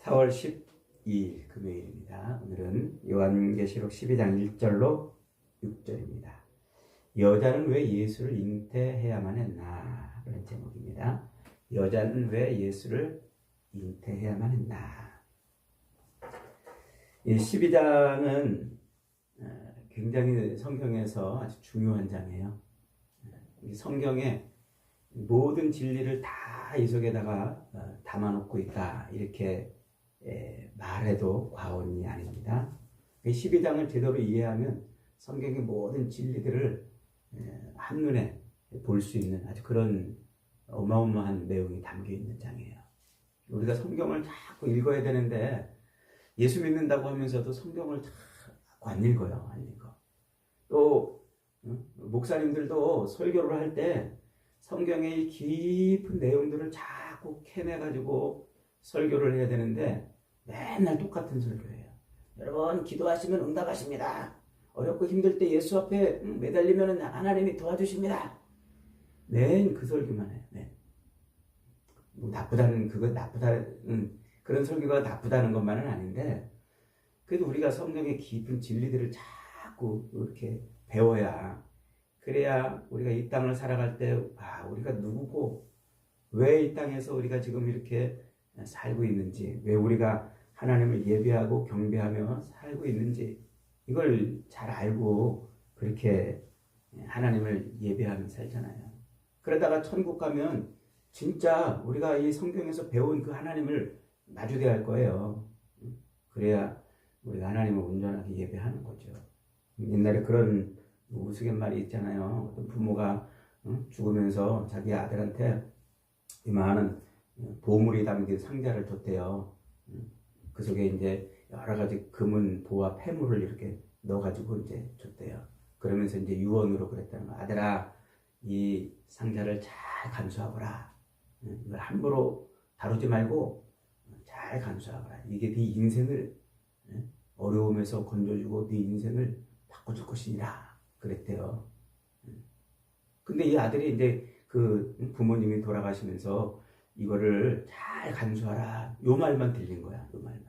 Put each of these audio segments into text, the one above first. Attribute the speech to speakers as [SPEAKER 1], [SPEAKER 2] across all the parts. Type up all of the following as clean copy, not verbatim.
[SPEAKER 1] 4월 12일 금요일입니다. 오늘은 요한계시록 12장 1절로 6절입니다. 여자는 왜 예수를 잉태해야만 했나? 그런 제목입니다. 여자는 왜 예수를 잉태해야만 했나? 이 12장은 굉장히 성경에서 아주 중요한 장이에요. 이 성경의 모든 진리를 다 이 속에다가 담아놓고 있다, 이렇게 말해도 과언이 아닙니다. 12장을 제대로 이해하면 성경의 모든 진리들을 한눈에 볼 수 있는 아주 그런 어마어마한 내용이 담겨있는 장이에요. 우리가 성경을 자꾸 읽어야 되는데 예수 믿는다고 하면서도 성경을 자꾸 안 읽어요. 안 읽어. 또 목사님들도 설교를 할 때 성경의 깊은 내용들을 자꾸 캐내가지고 설교를 해야 되는데 맨날 똑같은 설교예요. 여러분, 기도하시면 응답하십니다. 어렵고 힘들 때 예수 앞에 매달리면 하나님이 도와주십니다. 맨 그 설교만 해요. 맨. 뭐 나쁘다는 그런 설교가 나쁘다는 것만은 아닌데, 그래도 우리가 성경의 깊은 진리들을 자꾸 이렇게 배워야, 그래야 우리가 이 땅을 살아갈 때 우리가 누구고 왜 이 땅에서 우리가 지금 이렇게 살고 있는지, 왜 우리가 하나님을 예배하고 경배하며 살고 있는지 이걸 잘 알고 그렇게 하나님을 예배하며 살잖아요. 그러다가 천국 가면 진짜 우리가 이 성경에서 배운 그 하나님을 마주대할 거예요. 그래야 우리가 하나님을 온전하게 예배하는 거죠. 옛날에 그런 우스갯말이 있잖아요. 어떤 부모가 죽으면서 자기 아들한테 이만한 보물이 담긴 상자를 줬대요. 그 속에 이제 여러 가지 금은, 보와 폐물을 이렇게 넣어가지고 이제 줬대요. 그러면서 이제 유언으로 그랬다는 거야. 아들아, 이 상자를 잘 간수하거라. 이걸 함부로 다루지 말고 잘 간수하거라. 이게 네 인생을 어려움에서 건져주고 네 인생을 바꿔줄 것이니라. 그랬대요. 근데 이 아들이 이제 그 부모님이 돌아가시면서 이거를 잘 간수하라, 요 말만 들린 거야. 요 말만.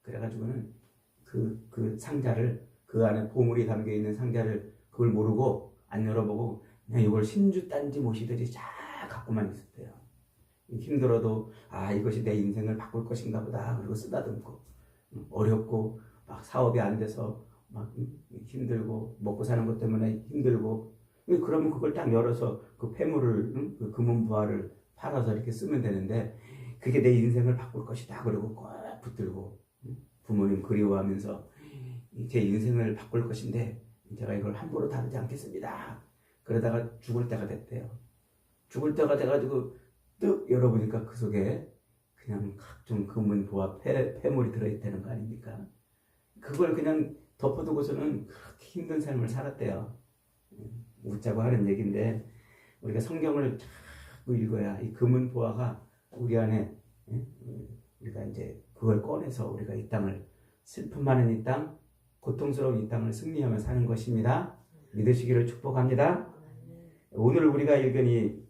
[SPEAKER 1] 그래가지고는 그 상자를, 그 안에 보물이 담겨 있는 상자를 그걸 모르고 안 열어보고 그냥 이걸 신주단지 모시듯이 잘 갖고만 있었대요. 힘들어도 이것이 내 인생을 바꿀 것인가 보다. 그리고 쓰다듬고, 어렵고 막 사업이 안 돼서 막 힘들고 먹고 사는 것 때문에 힘들고, 그러면 그걸 딱 열어서 그 폐물을, 그 금은 부화를 팔아서 이렇게 쓰면 되는데, 그게 내 인생을 바꿀 것이다 그러고 꼭 붙들고 부모님 그리워하면서 제 인생을 바꿀 것인데 제가 이걸 함부로 다루지 않겠습니다. 그러다가 죽을 때가 됐대요. 죽을 때가 돼가지고 뜩 열어보니까 그 속에 그냥 각종 금은 부화 폐물이 들어있다는 거 아닙니까? 그걸 그냥 덮어두고서는 그렇게 힘든 삶을 살았대요. 웃자고 하는 얘기인데, 우리가 성경을 자꾸 읽어야 이 금은 보화가 우리 안에, 우리가 이제 그걸 꺼내서 우리가 이 땅을, 슬픔 많은 이 땅, 고통스러운 이 땅을 승리하며 사는 것입니다. 믿으시기를 축복합니다. 오늘 우리가 읽은 이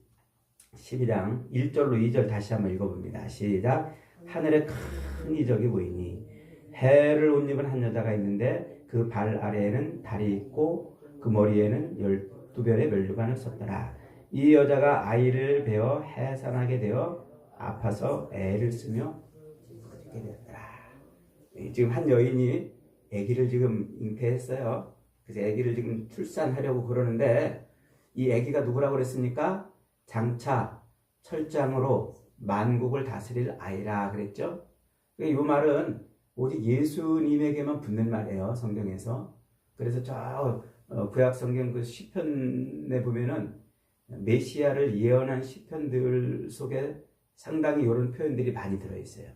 [SPEAKER 1] 12장 1절로 2절 다시 한번 읽어봅니다. 시작. 하늘에 큰 이적이 보이니 해를 옷 입은 한 여자가 있는데 그 발 아래에는 달이 있고 그 머리에는 12별의 면류관을 썼더라. 이 여자가 아이를 베어 해산하게 되어 아파서 애를 쓰며 죽게 되었더라. 지금 한 여인이 아기를 지금 잉태했어요. 그래서 아기를 지금 출산하려고 그러는데, 이 아기가 누구라고 그랬습니까? 장차 철장으로 만국을 다스릴 아이라 그랬죠. 이 말은 오직 예수님에게만 붙는 말이에요, 성경에서. 그래서 저 구약 성경 그 시편에 보면은 메시아를 예언한 시편들 속에 상당히 이런 표현들이 많이 들어있어요.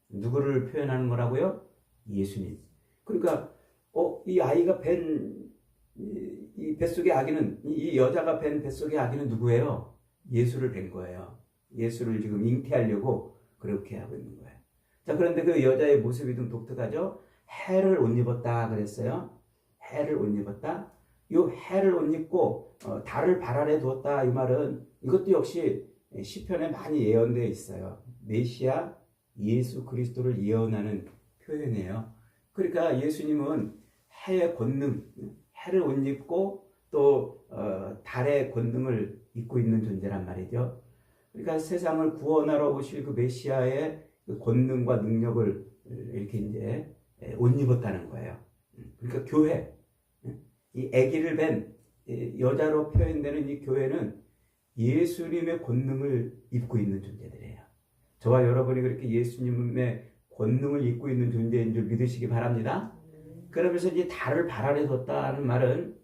[SPEAKER 1] 누구를 표현하는 거라고요? 예수님. 그러니까 이 아이가 이 뱃속의 아기는, 이 여자가 뵌 뱃속의 아기는 누구예요? 예수를 뵌 거예요. 예수를 지금 잉태하려고 그렇게 하고 있는 거예요. 자, 그런데 그 여자의 모습이 좀 독특하죠? 해를 옷 입었다 그랬어요. 해를 옷 입었다. 이 해를 옷 입고 달을 발 아래 두었다, 이 말은 이것도 역시 시편에 많이 예언되어 있어요. 메시아 예수 그리스도를 예언하는 표현이에요. 그러니까 예수님은 해의 권능, 해를 옷 입고 또 달의 권능을 입고 있는 존재란 말이죠. 그러니까 세상을 구원하러 오실 그 메시아의 그 권능과 능력을 이렇게 이제 옷 입었다는 거예요. 그러니까 교회, 이 아기를 뵌 여자로 표현되는 이 교회는 예수님의 권능을 입고 있는 존재들이에요. 저와 여러분이 그렇게 예수님의 권능을 입고 있는 존재인 줄 믿으시기 바랍니다. 그러면서 이제 달을 발 아래 뒀다는 말은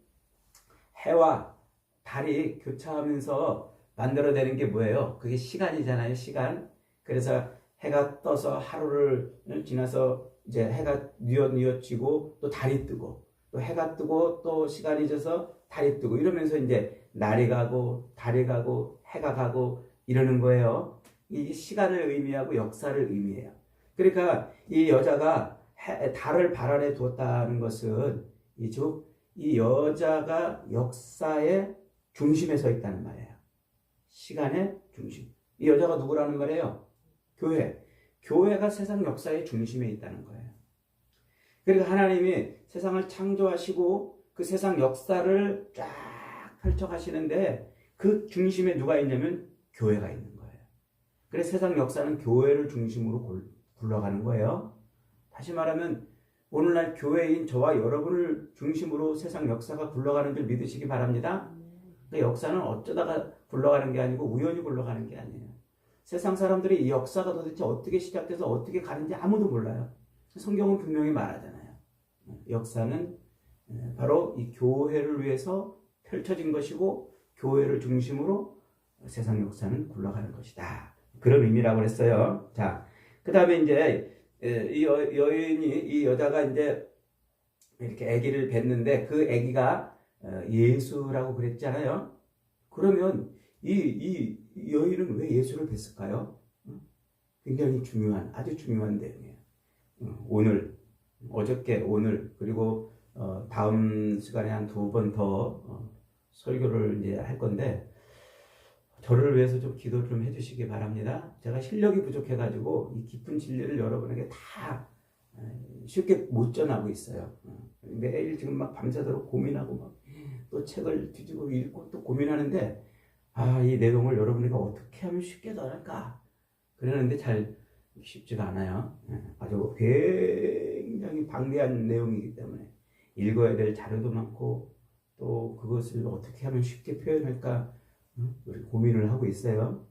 [SPEAKER 1] 해와 달이 교차하면서 만들어내는 게 뭐예요? 그게 시간이잖아요, 시간. 그래서 해가 떠서 하루를 지나서 이제 해가 뉘어지고 또 달이 뜨고 또 해가 뜨고 또 시간이 져서 달이 뜨고 이러면서 이제 날이 가고 달이 가고 해가 가고 이러는 거예요. 이 시간을 의미하고 역사를 의미해요. 그러니까 이 여자가 달을 발 아래 두었다는 것은 이 여자가 역사의 중심에 서 있다는 말이에요. 시간의 중심. 이 여자가 누구라는 말이에요? 교회. 교회가 세상 역사의 중심에 있다는 거예요. 그러니까 하나님이 세상을 창조하시고 그 세상 역사를 쫙 펼쳐가시는데 그 중심에 누가 있냐면 교회가 있는 거예요. 그래서 세상 역사는 교회를 중심으로 굴러가는 거예요. 다시 말하면 오늘날 교회인 저와 여러분을 중심으로 세상 역사가 굴러가는 줄 믿으시기 바랍니다. 그러니까 역사는 어쩌다가 굴러가는 게 아니고 우연히 굴러가는 게 아니에요. 세상 사람들이 이 역사가 도대체 어떻게 시작돼서 어떻게 가는지 아무도 몰라요. 성경은 분명히 말하잖아요. 역사는 바로 이 교회를 위해서 펼쳐진 것이고 교회를 중심으로 세상 역사는 굴러가는 것이다. 그런 의미라고 했어요. 자, 그 다음에 이제 이 여인이 이 여자가 이제 이렇게 아기를 뵀는데 그 아기가 예수라고 그랬잖아요. 그러면 이 여인은 왜 예수를 뵀을까요? 굉장히 중요한, 아주 중요한 내용이에요. 오늘, 어저께, 오늘, 그리고 다음 시간에 한 2번 더 설교를 이제 할 건데 저를 위해서 좀 기도 좀 해주시기 바랍니다. 제가 실력이 부족해가지고 이 깊은 진리를 여러분에게 다 쉽게 못 전하고 있어요. 매일 지금 막 밤새도록 고민하고 막 또 책을 뒤지고 읽고 또 고민하는데 이 내용을 여러분에게 어떻게 하면 쉽게 전할까? 그러는데 잘 쉽지가 않아요. 아주 굉장히 방대한 내용이기 때문에 읽어야 될 자료도 많고 또 그것을 어떻게 하면 쉽게 표현할까 우리 고민을 하고 있어요.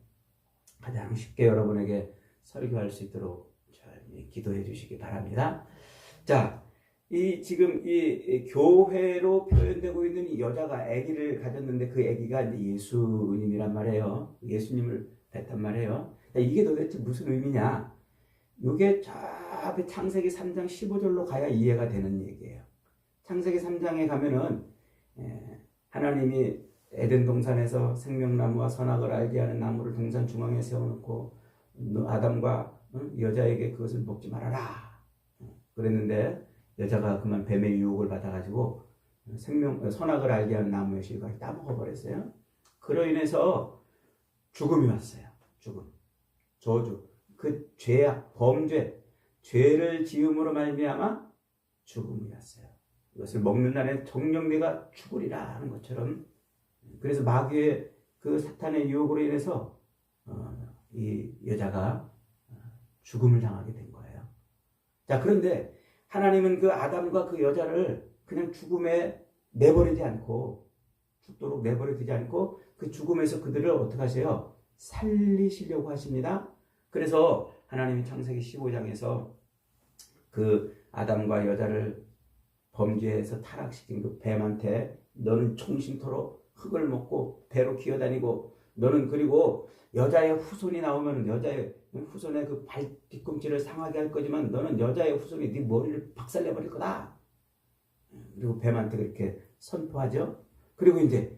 [SPEAKER 1] 가장 쉽게 여러분에게 설교할 수 있도록 잘 기도해 주시기 바랍니다. 자, 지금 이 교회로 표현되고 있는 이 여자가 아기를 가졌는데 그 아기가 이제 예수님이란 말이에요. 예수님을 뵀단 말이에요. 이게 도대체 무슨 의미냐? 이게 저 앞에 창세기 3장 15절로 가야 이해가 되는 얘기예요. 창세기 3장에 가면은 하나님이 에덴 동산에서 생명나무와 선악을 알게 하는 나무를 동산 중앙에 세워놓고 아담과 여자에게 그것을 먹지 말아라 그랬는데 여자가 그만 뱀의 유혹을 받아가지고 선악을 알게 하는 나무의 실과를 따먹어 버렸어요. 그로 인해서 죽음이 왔어요. 죽음, 저주, 그 죄악, 범죄, 죄를 지음으로 말미암아 죽음이 왔어요. 이것을 먹는 날에 정령내가 죽으리라 하는 것처럼 그래서 마귀의 그 사탄의 유혹으로 인해서 이 여자가 죽음을 당하게 된 거예요. 자, 그런데 하나님은 그 아담과 그 여자를 그냥 죽음에 내버리지 않고 죽도록 내버리지 않고 그 죽음에서 그들을 어떻게 하세요? 살리시려고 하십니다. 그래서 하나님이 창세기 15장에서 그 아담과 여자를 범죄에서 타락시킨 그 뱀한테 너는 총신토록 흙을 먹고 배로 기어다니고 너는 그리고 여자의 후손이 나오면 여자의 후손의 그 발 뒤꿈치를 상하게 할 거지만 너는 여자의 후손이 네 머리를 박살내버릴 거다. 그리고 뱀한테 그렇게 선포하죠. 그리고 이제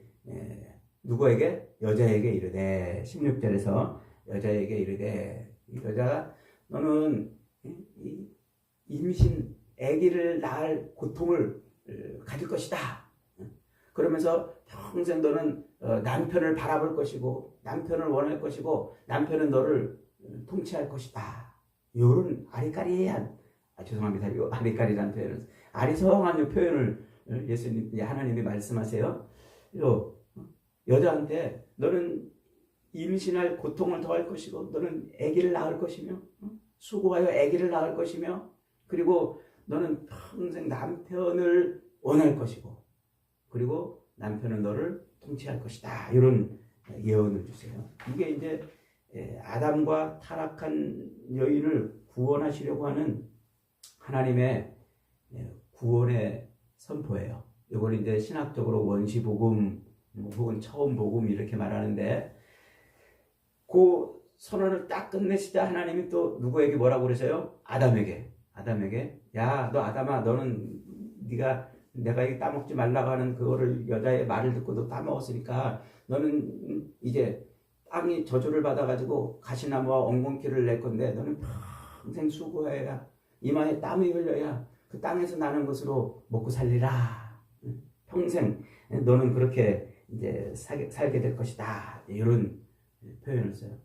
[SPEAKER 1] 누구에게? 여자에게 이르되 16절에서 여자에게 이르되 여자가 너는 임신 아기를 낳을 고통을 가질 것이다. 그러면서 평생 너는 남편을 바라볼 것이고 남편을 원할 것이고 남편은 너를 통치할 것이다. 요런 아리까리한, 죄송합니다. 요 아리까리라는 표현은 아리송한 요 표현을 예수님, 하나님이 말씀하세요. 요 여자한테 너는 임신할 고통을 더할 것이고 너는 아기를 낳을 것이며 수고하여 아기를 낳을 것이며 그리고 너는 평생 남편을 원할 것이고 그리고 남편은 너를 통치할 것이다. 이런 예언을 주세요. 이게 이제 아담과 타락한 여인을 구원하시려고 하는 하나님의 구원의 선포예요. 이걸 이제 신학적으로 원시복음 혹은 처음복음 이렇게 말하는데 그 선언을 딱 끝내시자 하나님이 또 누구에게 뭐라고 그러세요? 아담에게 야, 너 아담아, 너는 내가 이 따먹지 말라고 하는 그거를 여자의 말을 듣고 너 따먹었으니까 너는 이제 땅이 저주를 받아가지고 가시나무와 엉겅퀴를 낼 건데 너는 평생 수고해야 이마에 땀이 흘려야 그 땅에서 나는 것으로 먹고 살리라. 평생 너는 그렇게 이제 살게 될 것이다. 이런 표현을 써요.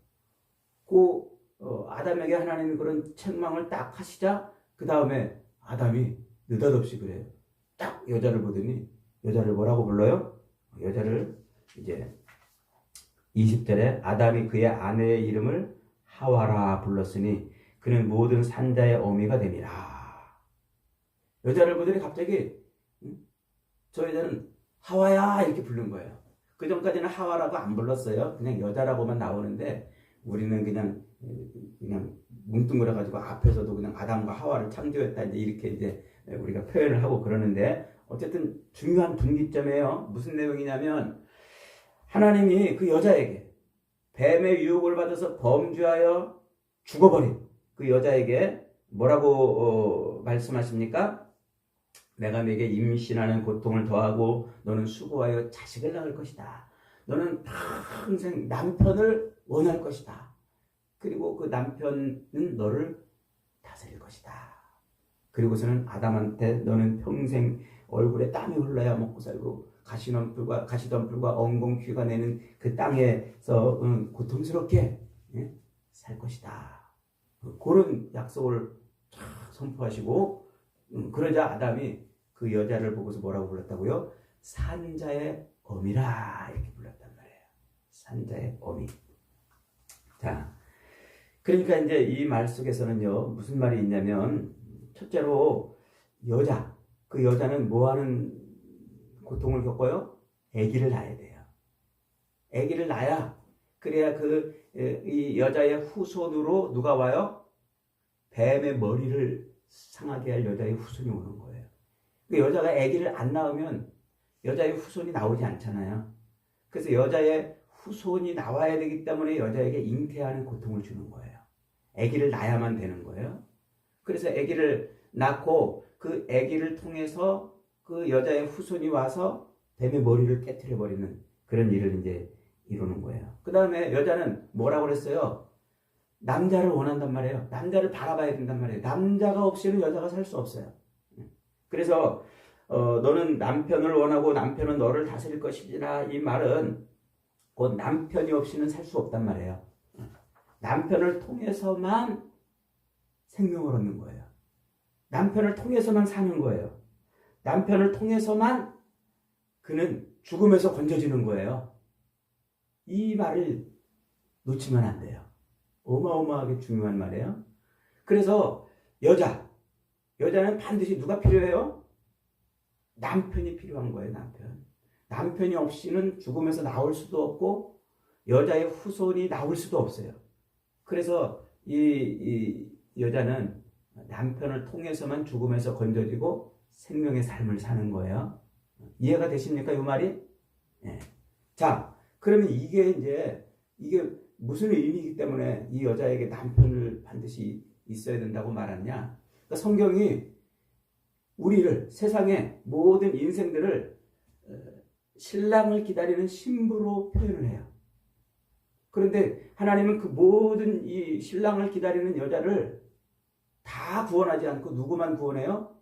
[SPEAKER 1] 아담에게 하나님이 그런 책망을 딱 하시자 그 다음에 아담이 느닷없이 그래요. 딱 여자를 보더니 여자를 뭐라고 불러요? 여자를 이제 20절에 아담이 그의 아내의 이름을 하와라 불렀으니 그는 모든 산자의 어미가 됨이라. 여자를 보더니 갑자기 저 여자는 하와야 이렇게 부른 거예요. 그 전까지는 하와라고 안 불렀어요. 그냥 여자라고만 나오는데 우리는 그냥 뭉뚱그려가지고 앞에서도 그냥 아담과 하와를 창조했다 이렇게 이제 우리가 표현을 하고 그러는데 어쨌든 중요한 분기점이에요. 무슨 내용이냐면 하나님이 그 여자에게 뱀의 유혹을 받아서 범죄하여 죽어버린 그 여자에게 뭐라고 말씀하십니까? 내가 네게 임신하는 고통을 더하고 너는 수고하여 자식을 낳을 것이다. 너는 평생 남편을 원할 것이다. 그리고 그 남편은 너를 다스릴 것이다. 그리고서는 아담한테 너는 평생 얼굴에 땀이 흘러야 먹고 살고 가시덤불과 엉겅퀴가 내는 그 땅에서 고통스럽게 살 것이다. 그런 약속을 선포하시고 그러자 아담이 그 여자를 보고서 뭐라고 불렀다고요? 산자의 어미라 이렇게 불렀단 말이에요. 산자의 어미. 자, 그러니까 이제 이 말 속에서는요 무슨 말이 있냐면 첫째로 그 여자는 뭐하는 고통을 겪어요? 아기를 낳아야 돼요. 아기를 낳아야 그래야 이 여자의 후손으로 누가 와요? 뱀의 머리를 상하게 할 여자의 후손이 오는 거예요. 그 여자가 아기를 안 낳으면 여자의 후손이 나오지 않잖아요. 그래서 여자의 후손이 나와야 되기 때문에 여자에게 잉태하는 고통을 주는 거예요. 아기를 낳아야만 되는 거예요. 그래서 아기를 낳고 그 아기를 통해서 그 여자의 후손이 와서 뱀의 머리를 깨트려 버리는 그런 일을 이제 이루는 거예요. 그 다음에 여자는 뭐라고 그랬어요? 남자를 원한단 말이에요. 남자를 바라봐야 된단 말이에요. 남자가 없이는 여자가 살 수 없어요. 그래서 너는 남편을 원하고 남편은 너를 다스릴 것이라 이 말은 곧 남편이 없이는 살 수 없단 말이에요. 남편을 통해서만 생명을 얻는 거예요. 남편을 통해서만 사는 거예요. 남편을 통해서만 그는 죽음에서 건져지는 거예요. 이 말을 놓치면 안 돼요. 어마어마하게 중요한 말이에요. 그래서 여자는 반드시 누가 필요해요? 남편이 필요한 거예요. 남편이 없이는 죽음에서 나올 수도 없고 여자의 후손이 나올 수도 없어요. 그래서 이 여자는 남편을 통해서만 죽음에서 건져지고 생명의 삶을 사는 거예요. 이해가 되십니까? 이 말이? 네. 자, 그러면 이게 무슨 의미이기 때문에 이 여자에게 남편을 반드시 있어야 된다고 말하냐? 그러니까 성경이 우리를 세상의 모든 인생들을 신랑을 기다리는 신부로 표현을 해요. 그런데 하나님은 그 모든 이 신랑을 기다리는 여자를 다 구원하지 않고 누구만 구원해요?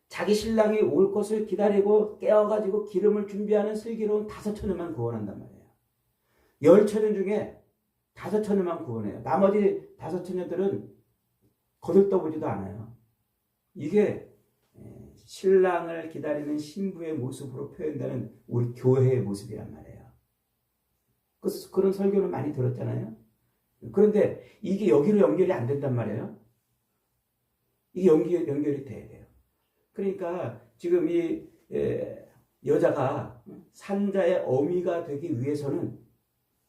[SPEAKER 1] 자기 신랑이 올 것을 기다리고 깨워가지고 기름을 준비하는 슬기로운 5처녀만 구원한단 말이에요. 10처녀 중에 5처녀만 구원해요. 나머지 5처녀들은 거들떠보지도 않아요. 이게 신랑을 기다리는 신부의 모습으로 표현되는 우리 교회의 모습이란 말이에요. 그런 설교는 많이 들었잖아요. 그런데 이게 여기로 연결이 안 된단 말이에요. 이게 연결이 돼야 돼요. 그러니까 지금 이 여자가 산자의 어미가 되기 위해서는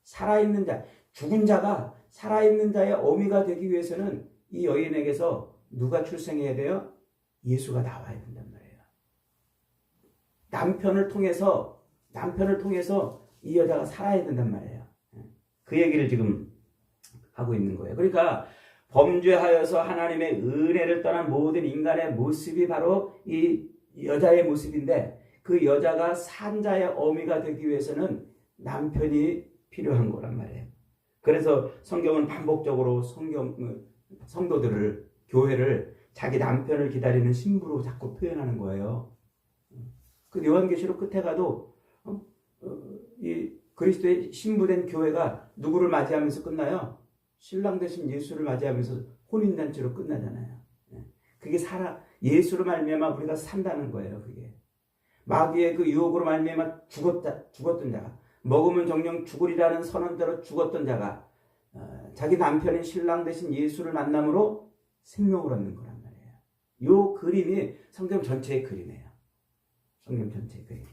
[SPEAKER 1] 살아있는 자, 죽은 자가 살아있는 자의 어미가 되기 위해서는 이 여인에게서 누가 출생해야 돼요? 예수가 나와야 된단 말이에요. 남편을 통해서 이 여자가 살아야 된단 말이에요. 그 얘기를 지금 하고 있는 거예요. 그러니까 범죄하여서 하나님의 은혜를 떠난 모든 인간의 모습이 바로 이 여자의 모습인데, 그 여자가 산자의 어미가 되기 위해서는 남편이 필요한 거란 말이에요. 그래서 성경은 반복적으로 성도들을, 교회를 자기 남편을 기다리는 신부로 자꾸 표현하는 거예요. 그 요한계시록 끝에 가도 이 그리스도의 신부된 교회가 누구를 맞이하면서 끝나요? 신랑 되신 예수를 맞이하면서 혼인잔치로 끝나잖아요. 그게 예수로 말미암아 우리가 산다는 거예요. 그게 마귀의 그 유혹으로 말미암아 죽었던 자가, 먹으면 정령 죽으리라는 선언대로 죽었던 자가 자기 남편인 신랑 되신 예수를 만남으로 생명을 얻는 거란 말이에요. 이 그림이 성경 전체의 그림이에요. 성경 전체의 그림.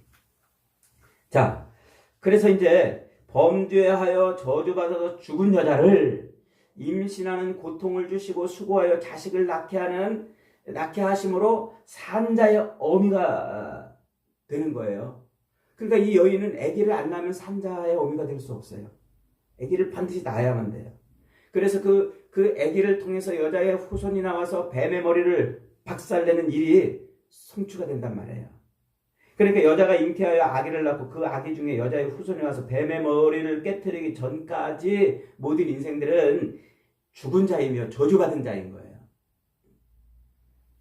[SPEAKER 1] 자, 그래서 이제 범죄하여 저주받아서 죽은 여자를 임신하는 고통을 주시고 수고하여 자식을 낳게 하심으로 산자의 어미가 되는 거예요. 그러니까 이 여인은 아기를 안 낳으면 산자의 어미가 될 수 없어요. 아기를 반드시 낳아야만 돼요. 그래서 그 아기를 통해서 여자의 후손이 나와서 뱀의 머리를 박살내는 일이 성취가 된단 말이에요. 그러니까 여자가 잉태하여 아기를 낳고 그 아기 중에 여자의 후손이 와서 뱀의 머리를 깨트리기 전까지 모든 인생들은 죽은 자이며 저주받은 자인 거예요.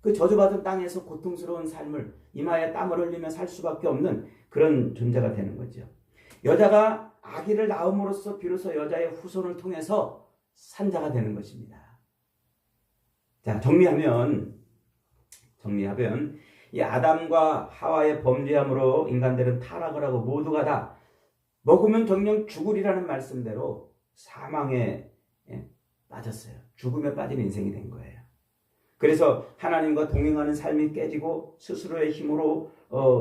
[SPEAKER 1] 그 저주받은 땅에서 고통스러운 삶을 이마에 땀을 흘리며 살 수밖에 없는 그런 존재가 되는 거죠. 여자가 아기를 낳음으로써 비로소 여자의 후손을 통해서 산자가 되는 것입니다. 자, 정리하면 이 아담과 하와의 범죄함으로 인간들은 타락을 하고 모두가 다 먹으면 정령 죽으리라는 말씀대로 사망에 빠졌어요. 죽음에 빠진 인생이 된 거예요. 그래서 하나님과 동행하는 삶이 깨지고 스스로의 힘으로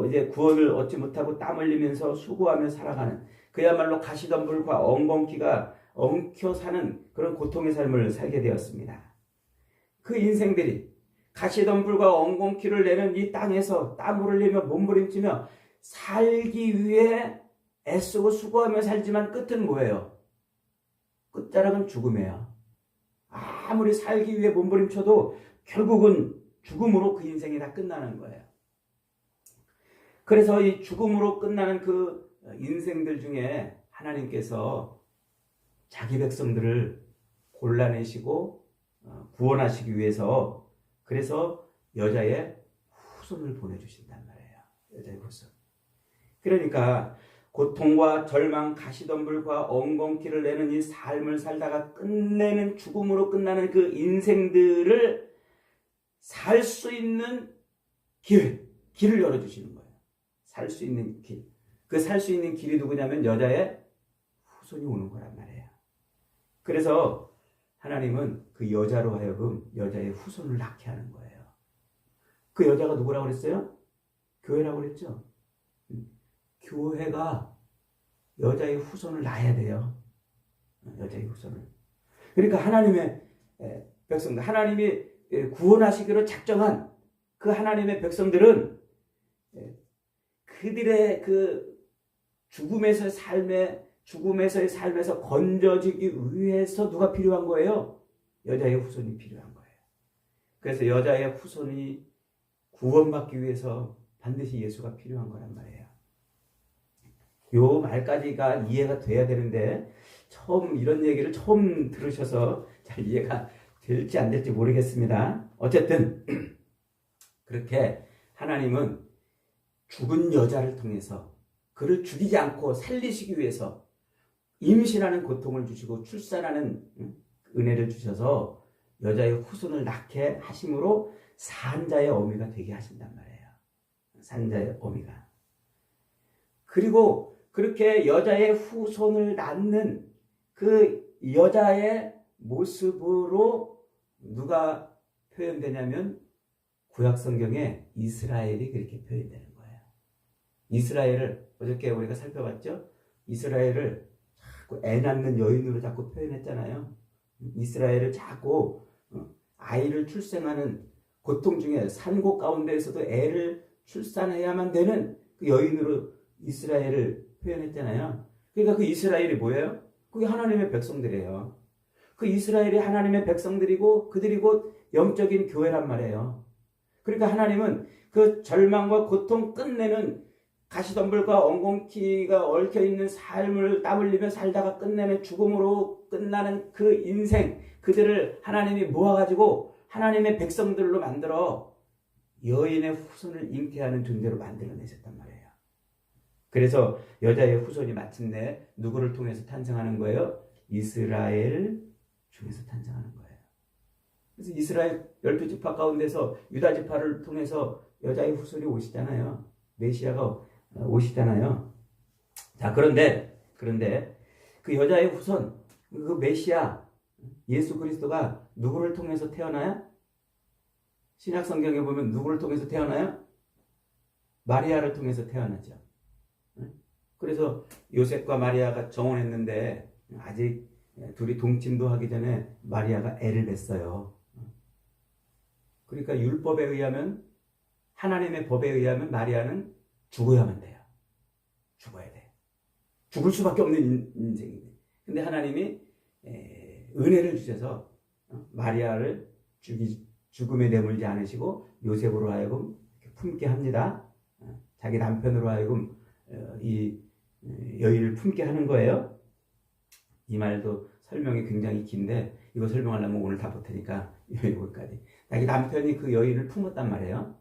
[SPEAKER 1] 이제 구원을 얻지 못하고 땀 흘리면서 수고하며 살아가는, 그야말로 가시덤불과 엉겅퀴가 엉켜 사는 그런 고통의 삶을 살게 되었습니다. 그 인생들이 가시덤불과 엉겅퀴를 내는 이 땅에서 땀을 흘리며 몸부림치며 살기 위해 애쓰고 수고하며 살지만 끝은 뭐예요? 끝자락은 죽음이에요. 아무리 살기 위해 몸부림쳐도 결국은 죽음으로 그 인생이 다 끝나는 거예요. 그래서 이 죽음으로 끝나는 그 인생들 중에 하나님께서 자기 백성들을 골라내시고 구원하시기 위해서 그래서 여자의 후손을 보내주신단 말이에요. 여자의 후손. 그러니까 고통과 절망, 가시덤불과 엉겅퀴를 내는 이 삶을 살다가 끝내는 죽음으로 끝나는 그 인생들을 살 수 있는 길을 열어주시는 거예요. 살 수 있는 길. 그 살 수 있는 길이 누구냐면 여자의 후손이 오는 거란 말이에요. 그래서 하나님은 그 여자로 하여금 여자의 후손을 낳게 하는 거예요. 그 여자가 누구라고 그랬어요? 교회라고 그랬죠? 교회가 여자의 후손을 낳아야 돼요. 여자의 후손을. 그러니까 하나님의 백성들, 하나님이 구원하시기로 작정한 그 하나님의 백성들은 그들의 그 죽음에서의 삶에서 건져지기 위해서 누가 필요한 거예요? 여자의 후손이 필요한 거예요. 그래서 여자의 후손이 구원받기 위해서 반드시 예수가 필요한 거란 말이에요. 요 말까지가 이해가 돼야 되는데 이런 얘기를 처음 들으셔서 잘 이해가 될지 안 될지 모르겠습니다. 어쨌든 그렇게 하나님은 죽은 여자를 통해서 그를 죽이지 않고 살리시기 위해서 임신하는 고통을 주시고 출산하는 은혜를 주셔서 여자의 후손을 낳게 하심으로 산자의 어미가 되게 하신단 말이에요. 산자의 어미가. 그리고 그렇게 여자의 후손을 낳는 그 여자의 모습으로 누가 표현되냐면 구약 성경에 이스라엘이 그렇게 표현되는 거예요. 이스라엘을 어저께 우리가 살펴봤죠? 이스라엘을 자꾸 애 낳는 여인으로 자꾸 표현했잖아요. 이스라엘을 자꾸 아이를 출생하는 고통 중에 산고 가운데에서도 애를 출산해야만 되는 그 여인으로 이스라엘을 표현했잖아요. 그러니까 그 이스라엘이 뭐예요? 그게 하나님의 백성들이에요. 그 이스라엘이 하나님의 백성들이고 그들이 곧 영적인 교회란 말이에요. 그러니까 하나님은 그 절망과 고통 끝내는 가시덤불과 엉겅퀴가 얽혀있는 삶을 땀 흘리며 살다가 끝내는 죽음으로 끝나는 그 인생, 그들을 하나님이 모아가지고 하나님의 백성들로 만들어 여인의 후손을 잉태하는 존재로 만들어내셨단 말이에요. 그래서 여자의 후손이 마침내 누구를 통해서 탄생하는 거예요? 이스라엘 중에서 탄생하는 거예요. 그래서 이스라엘 12지파 가운데서 유다 지파를 통해서 여자의 후손이 오시잖아요. 메시아가 오시잖아요. 자, 그런데 그 여자의 후손, 그 메시아 예수 그리스도가 누구를 통해서 태어나요? 신약 성경에 보면 누구를 통해서 태어나요? 마리아를 통해서 태어나죠. 그래서 요셉과 마리아가 정혼했는데 아직 둘이 동침도 하기 전에 마리아가 애를 뱄어요. 그러니까 율법에 의하면, 하나님의 법에 의하면 마리아는 죽어야만 돼요. 죽어야 돼요. 죽을 수밖에 없는 인생인데. 근데 하나님이 은혜를 주셔서 마리아를 죽음에 내몰지 않으시고 요셉으로 하여금 품게 합니다. 자기 남편으로 하여금 이 여인을 품게 하는 거예요. 이 말도 설명이 굉장히 긴데 이거 설명하려면 오늘 다 못하니까 여기까지. 자기 남편이 그 여인을 품었단 말이에요.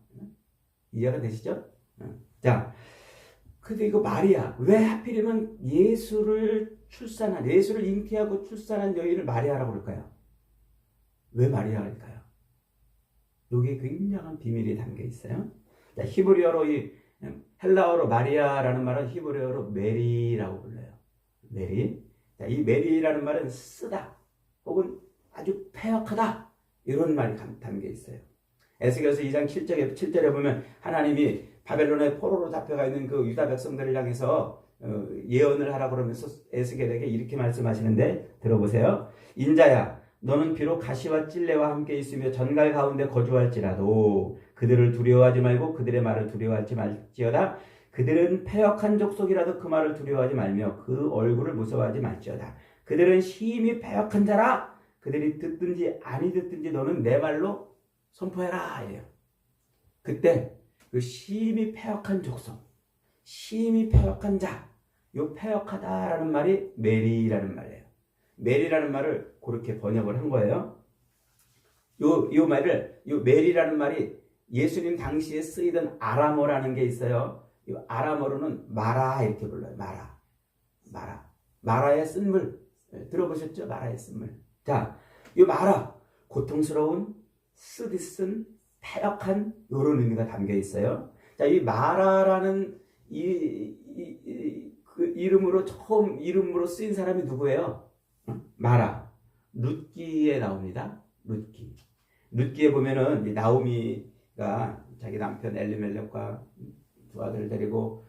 [SPEAKER 1] 이해가 되시죠? 자, 근데 이거 마리아, 왜 하필이면 예수를 잉태하고 출산한 여인을 마리아라고 그럴까요? 왜 마리아일까요? 여기에 굉장한 비밀이 담겨 있어요. 자, 히브리어로 헬라어로 마리아라는 말은 히브리어로 메리라고 불러요. 메리. 자, 이 메리라는 말은 쓰다 혹은 아주 패역하다 이런 말이 담겨 있어요. 에스겔서 2장 7절에 보면 하나님이 바벨론의 포로로 잡혀가 있는 그 유다 백성들을 향해서 예언을 하라고 그러면서 에스겔에게 이렇게 말씀하시는데 들어보세요. 인자야, 너는 비록 가시와 찔레와 함께 있으며 전갈 가운데 거주할지라도 그들을 두려워하지 말고 그들의 말을 두려워하지 말지어다. 그들은 패역한 족속이라도 그 말을 두려워하지 말며 그 얼굴을 무서워하지 말지어다. 그들은 심히 패역한 자라. 그들이 듣든지 아니 듣든지 너는 내 말로 선포해라. 이래요. 그때 그 심히 패역한 족속, 심히 패역한 자, 요 패역하다라는 말이 메리라는 말이에요. 메리라는 말을 그렇게 번역을 한 거예요. 요 메리라는 말이 예수님 당시에 쓰이던 아람어라는 게 있어요. 이 아람어로는 마라 이렇게 불러요. 마라의 쓴물. 들어보셨죠? 마라의 쓴물. 자, 이 마라, 고통스러운, 쓰디쓴, 패역한 이런 의미가 담겨 있어요. 자, 이 마라라는 그 이름으로 쓰인 사람이 누구예요? 마라. 룻기에 나옵니다. 룻기에 보면은 나오미가 자기 남편 엘리멜렉과 두 아들을 데리고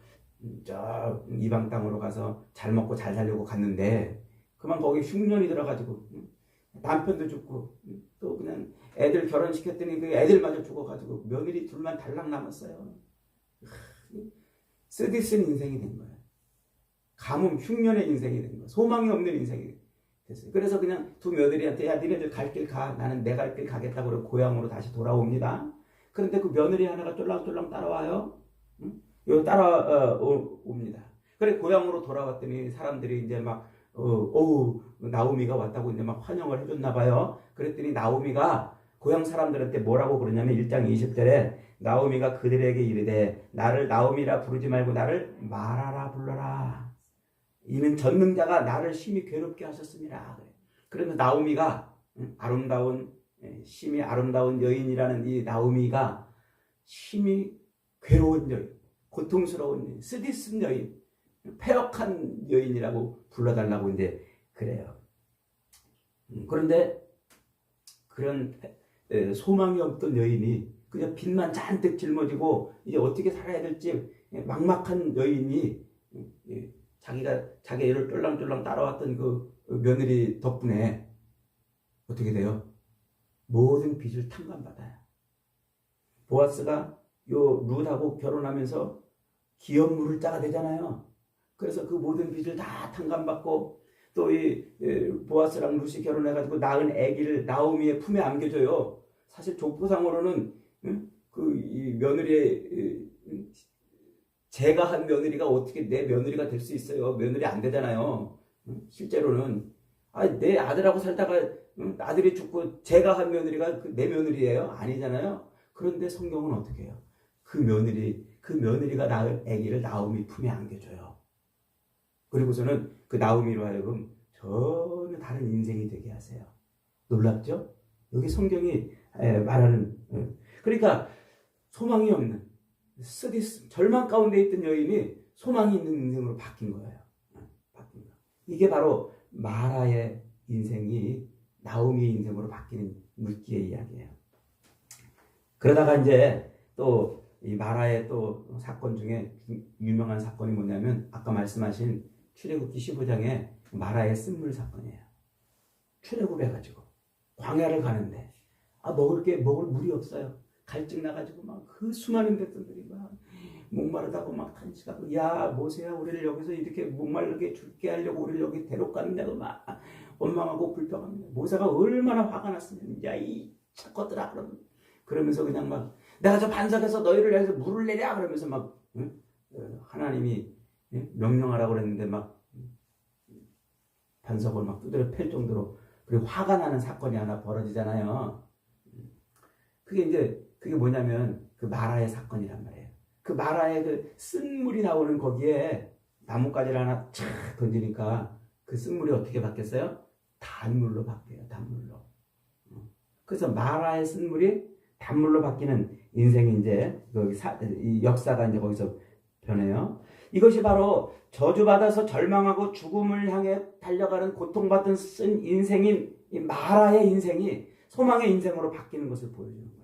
[SPEAKER 1] 저 이방 땅으로 가서 잘 먹고 잘 살려고 갔는데 그만 거기 흉년이 들어가지고 남편도 죽고 또 그냥 애들 결혼시켰더니 그 애들마저 죽어가지고 며느리 둘만 달랑 남았어요. 쓰디쓴 인생이 된 거예요. 가뭄 흉년의 인생이 된 거예요. 소망이 없는 인생이 됐어요. 그래서 그냥 두 며느리한테 야 니네들 갈 길 가. 나는 내 갈 길 가겠다고 그러고 고향으로 다시 돌아옵니다. 그런데 그 며느리 하나가 쫄랑쫄랑 따라와요. 옵니다. 그래 고향으로 돌아왔더니 사람들이 이제 막 나오미가 왔다고 이제 막 환영을 해줬나 봐요. 그랬더니 나오미가 고향 사람들한테 뭐라고 그러냐면 1장 20절에 나오미가 그들에게 이르되 나를 나오미라 부르지 말고 나를 마라라 불러라. 이는 전능자가 나를 심히 괴롭게 하셨습니다. 그러면 나오미가 아름다운 심히 아름다운 여인이라는 이 나오미가 심히 괴로운 여인, 고통스러운 여인, 쓰디쓴 여인, 패역한 여인이라고 불러달라고 이제 그래요. 그런데 그런 소망이 없던 여인이 그냥 빚만 잔뜩 짊어지고 이제 어떻게 살아야 될지 막막한 여인이 자기가 자기 애를 쫄랑쫄랑 따라왔던 그 며느리 덕분에 어떻게 돼요? 모든 빚을 탕감받아요. 보아스가 요 룻하고 결혼하면서 기업물을 짜가 되잖아요. 그래서 그 모든 빚을 다 탕감받고 또 이 보아스랑 룻이 결혼해가지고 낳은 아기를 나오미의 품에 안겨줘요. 사실 족보상으로는 그 이 며느리의 제가 한 며느리가 어떻게 내 며느리가 될 수 있어요? 며느리 안 되잖아요. 실제로는 내 아들하고 살다가 아들이 죽고 제가 한 며느리가 내 며느리예요? 아니잖아요. 그런데 성경은 어떻게 해요? 그 며느리가 낳은 아기를 나오미 품에 안겨줘요. 그리고서는 그 나오미로 하여금 전혀 다른 인생이 되게 하세요. 놀랍죠? 여기 성경이 말하는 그러니까 소망이 없는 쓰디쓴 절망 가운데 있던 여인이 소망이 있는 인생으로 바뀐 거예요. 바뀐 거. 이게 바로 마라의 인생이 나오미의 인생으로 바뀌는 물기의 이야기예요. 그러다가 이제 또 이 마라의 또 사건 중에 유명한 사건이 뭐냐면 아까 말씀하신 출애굽기 15장에 마라의 쓴물 사건이에요. 출애굽해가지고 광야를 가는데 먹을 물이 없어요. 갈증 나가지고 막 그 수많은 백성들이 막 목마르다고 막 탄식하고 야 모세야 우리를 여기서 이렇게 목마르게 죽게 하려고 우리를 여기 데려갔냐고 막 원망하고 불평합니다. 모세가 얼마나 화가 났으면 야 이 착것들아 그러면서 그냥 막 내가 저 반석에서 너희를 위해서 물을 내랴 그러면서 막 하나님이 명령하라고 그랬는데 막 반석을 막 두드려 팰 정도로 그리고 화가 나는 사건이 하나 벌어지잖아요. 그게 뭐냐면 그 마라의 사건이란 말이에요. 그 마라의 그 쓴물이 나오는 거기에 나뭇가지를 하나 착 던지니까 그 쓴물이 어떻게 바뀌었어요? 단물로 바뀌어요. 단물로. 그래서 마라의 쓴물이 단물로 바뀌는 인생이 이제 이 역사가 이제 거기서 변해요. 이것이 바로 저주받아서 절망하고 죽음을 향해 달려가는 고통받던 쓴 인생인 이 마라의 인생이 소망의 인생으로 바뀌는 것을 보여주는 거예요.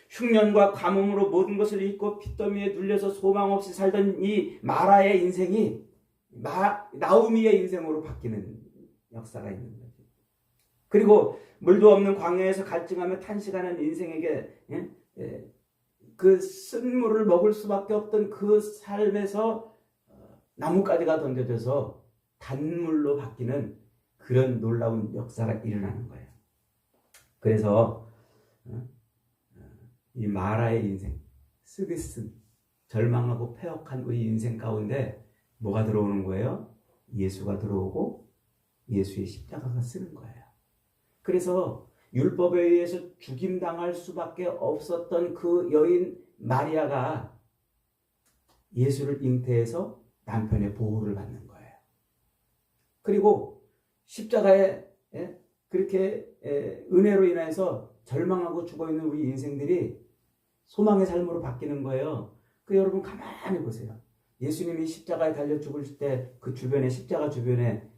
[SPEAKER 1] 흉년과 가뭄으로 모든 것을 잃고 핏더미에 눌려서 소망 없이 살던 이 마라의 인생이 나오미의 인생으로 바뀌는 역사가 있는 거죠. 그리고 물도 없는 광야에서 갈증하며 탄식하는 인생에게 그 쓴물을 먹을 수밖에 없던 그 삶에서 나뭇가지가 던져져서 단물로 바뀌는 그런 놀라운 역사가 일어나는 거예요. 그래서 이 마라의 인생, 쓰디쓴 절망하고 패역한 우리 인생 가운데 뭐가 들어오는 거예요? 예수가 들어오고 예수의 십자가가 쓰는 거예요. 그래서 율법에 의해서 죽임당할 수밖에 없었던 그 여인 마리아가 예수를 잉태해서 남편의 보호를 받는 거예요. 그리고 십자가에 그렇게 은혜로 인해서 절망하고 죽어있는 우리 인생들이 소망의 삶으로 바뀌는 거예요. 여러분 가만히 보세요. 예수님이 십자가에 달려 죽을 때 그 주변에 십자가 주변에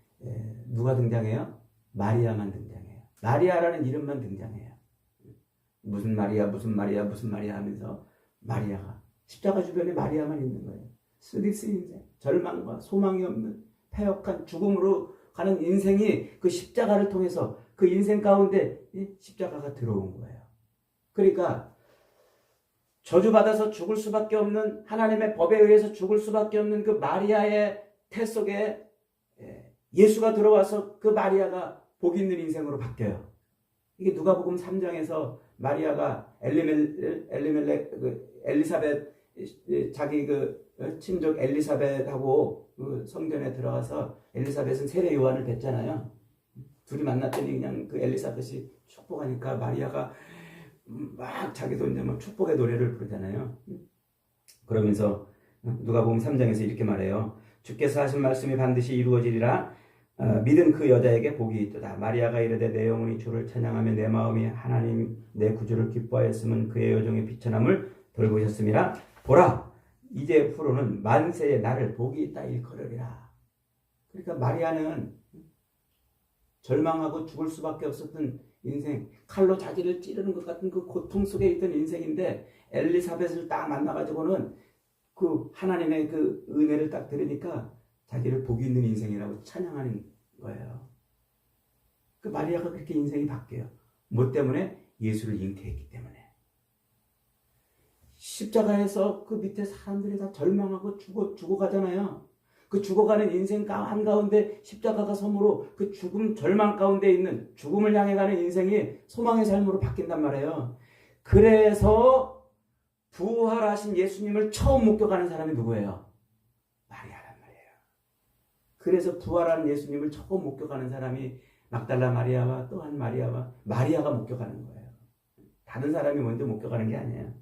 [SPEAKER 1] 누가 등장해요? 마리아만 등장해요. 마리아라는 이름만 등장해요. 무슨 마리아 무슨 마리아 무슨 마리아 하면서 마리아가 십자가 주변에 마리아만 있는 거예요. 쓰디쓴 인생, 절망과 소망이 없는 패역한 죽음으로 가는 인생이 그 십자가를 통해서 그 인생 가운데 십자가가 들어온 거예요. 그러니까 저주받아서 죽을 수밖에 없는 하나님의 법에 의해서 죽을 수밖에 없는 그 마리아의 태 속에 예수가 들어와서 그 마리아가 복 있는 인생으로 바뀌어요. 이게 누가복음 3장에서 마리아가 엘리사벳 자기 친족 엘리사벳하고 그 성전에 들어가서 엘리사벳은 세례 요한을 뵀잖아요. 둘이 만났더니 그냥 그 엘리사벳이 축복하니까 마리아가 막 자기도 이제 막 축복의 노래를 부르잖아요. 그러면서 누가복음 3장에서 이렇게 말해요. 주께서 하신 말씀이 반드시 이루어지리라. 믿은 그 여자에게 복이 있도다. 마리아가 이르되 내 영혼이 주를 찬양하며 내 마음이 하나님 내 구주를 기뻐하였으면 그의 여종의 비천함을 돌보셨음이라. 보라 이제 후로는 만세에 나를 복이 있다 일컬으리라. 그러니까 마리아는 절망하고 죽을 수밖에 없었던 인생, 칼로 자기를 찌르는 것 같은 그 고통 속에 있던 인생인데 엘리사벳을 딱 만나가지고는 그 하나님의 그 은혜를 딱 들으니까 자기를 복이 있는 인생이라고 찬양하는 거예요. 그 마리아가 그렇게 인생이 바뀌어요. 뭐 때문에? 예수를 잉태했기 때문에. 십자가에서 그 밑에 사람들이 다 절망하고 죽어가잖아요. 그 죽어가는 인생 한가운데 십자가가 섬으로 그 죽음 절망 가운데 있는 죽음을 향해 가는 인생이 소망의 삶으로 바뀐단 말이에요. 그래서 부활하신 예수님을 처음 목격하는 사람이 누구예요? 마리아란 말이에요. 그래서 부활한 예수님을 처음 목격하는 사람이 막달라 마리아와 또 한 마리아가 목격하는 거예요. 다른 사람이 먼저 목격하는 게 아니에요.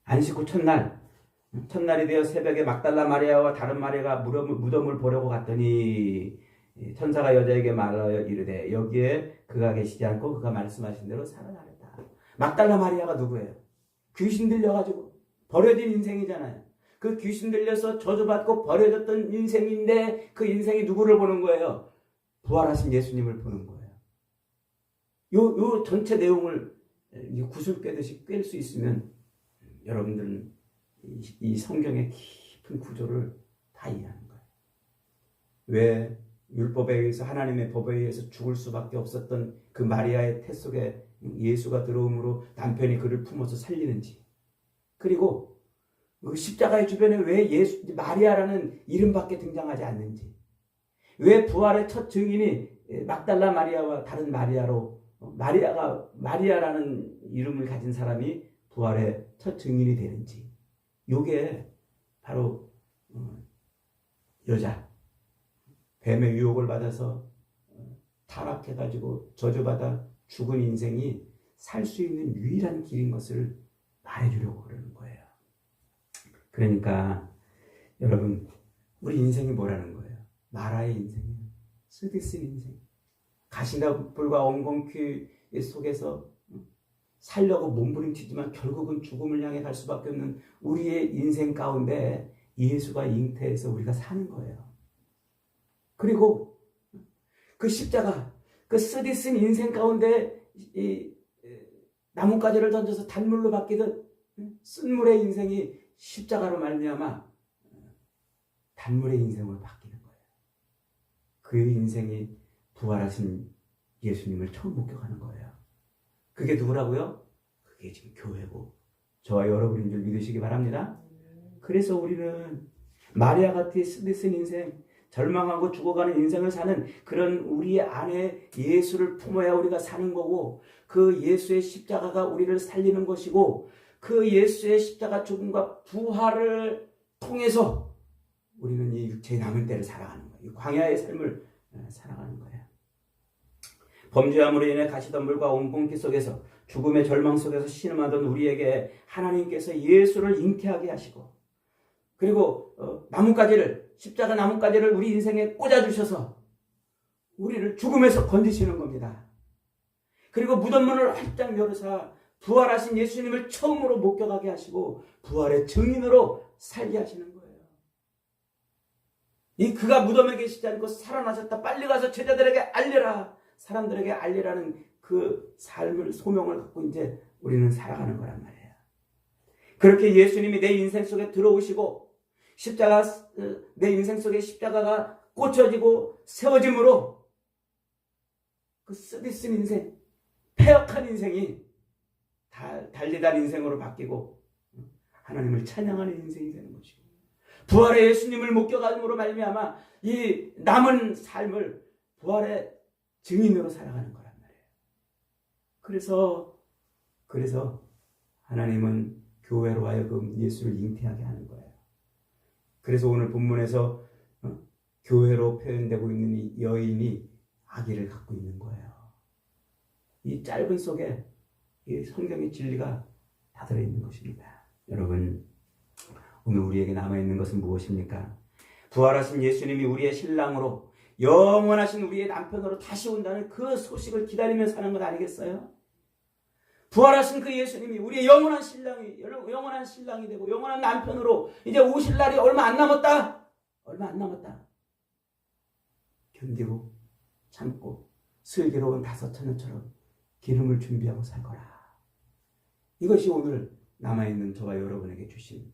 [SPEAKER 1] 안식 후 첫날이 되어 새벽에 막달라 마리아와 다른 마리아가 무덤을 보려고 갔더니 천사가 여자에게 말하여 이르되 여기에 그가 계시지 않고 그가 말씀하신 대로 살아나렸다. 막달라 마리아가 누구예요? 귀신 들려가지고 버려진 인생이잖아요. 그 귀신 들려서 저주받고 버려졌던 인생인데 그 인생이 누구를 보는 거예요? 부활하신 예수님을 보는 거예요. 요 전체 내용을 구슬 꿰듯이 꿰 수 있으면 여러분들은 이 성경의 깊은 구조를 다 이해하는 거예요. 왜 율법에 의해서 하나님의 법에 의해서 죽을 수밖에 없었던 그 마리아의 태 속에 예수가 들어옴으로 남편이 그를 품어서 살리는지, 그리고 그 십자가의 주변에 왜 마리아라는 이름밖에 등장하지 않는지, 왜 부활의 첫 증인이 막달라 마리아와 다른 마리아로 마리아라는 이름을 가진 사람이 부활의 첫 증인이 되는지, 요게 바로 여자 뱀의 유혹을 받아서 타락해가지고 저주받아 죽은 인생이 살 수 있는 유일한 길인 것을 말해주려고 그러는 거예요. 그러니까 여러분, 우리 인생이 뭐라는 거예요? 마라의 인생이에요. 쓰디쓴 인생. 가시나불과 엉겅퀴 속에서 살려고 몸부림치지만 결국은 죽음을 향해 갈 수밖에 없는 우리의 인생 가운데 예수가 잉태해서 우리가 사는 거예요. 그리고 그 십자가, 그 쓰디쓴 인생 가운데 이 나뭇가지를 던져서 단물로 바뀌듯 쓴물의 인생이 십자가로 말미암아 단물의 인생으로 바뀌는 거예요. 그 인생이 부활하신 예수님을 처음 목격하는 거예요. 그게 누구라고요? 그게 지금 교회고 저와 여러분인 줄 믿으시기 바랍니다. 그래서 우리는 마리아 같이 쓰디쓴 인생, 절망하고 죽어가는 인생을 사는 그런 우리 안에 예수를 품어야 우리가 사는 거고, 그 예수의 십자가가 우리를 살리는 것이고, 그 예수의 십자가 죽음과 부활을 통해서 우리는 이 육체의 남은 때를 살아가는 거예요. 이 광야의 삶을 살아가는 거예요. 범죄함으로 인해 가시덤불과 엉겅퀴 속에서 죽음의 절망 속에서 신음하던 우리에게 하나님께서 예수를 잉태하게 하시고, 그리고 십자가 나뭇가지를 우리 인생에 꽂아주셔서 우리를 죽음에서 건지시는 겁니다. 그리고 무덤문을 활짝 열으사 부활하신 예수님을 처음으로 목격하게 하시고 부활의 증인으로 살게 하시는 거예요. 그가 무덤에 계시지 않고 살아나셨다, 빨리 가서 제자들에게 알려라, 사람들에게 알리라는 그 삶을, 소명을 갖고 이제 우리는 살아가는 거란 말이에요. 그렇게 예수님이 내 인생 속에 들어오시고 내 인생 속에 십자가가 꽂혀지고 세워짐으로 그 쓰디쓴 인생, 패역한 인생이 달리달 인생으로 바뀌고 하나님을 찬양하는 인생이 되는 것이고, 부활의 예수님을 목격함으로 말미암아 이 남은 삶을 부활의 증인으로 살아가는 거란 말이에요. 그래서 하나님은 교회로 하여금 예수를 잉태하게 하는 거예요. 그래서 오늘 본문에서 교회로 표현되고 있는 이 여인이 아기를 갖고 있는 거예요. 이 짧은 속에 이 성경의 진리가 다 들어있는 것입니다. 여러분, 오늘 우리에게 남아있는 것은 무엇입니까? 부활하신 예수님이 우리의 신랑으로 영원하신 우리의 남편으로 다시 온다는 그 소식을 기다리며 사는 것 아니겠어요? 부활하신 그 예수님이 우리의 영원한 신랑이 되고 영원한 남편으로 이제 오실 날이 얼마 안 남았다. 견디고 참고 슬기로운 다섯 처녀처럼 기름을 준비하고 살 거라. 이것이 오늘 남아있는 저와 여러분에게 주신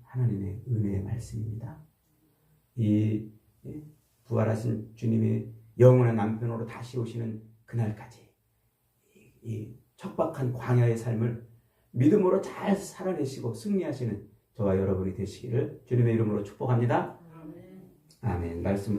[SPEAKER 1] 하나님의 은혜의 말씀입니다. 이 부활하신 주님이 영원한 남편으로 다시 오시는 그날까지 이 척박한 광야의 삶을 믿음으로 잘 살아내시고 승리하시는 저와 여러분이 되시기를 주님의 이름으로 축복합니다. 아멘. 말씀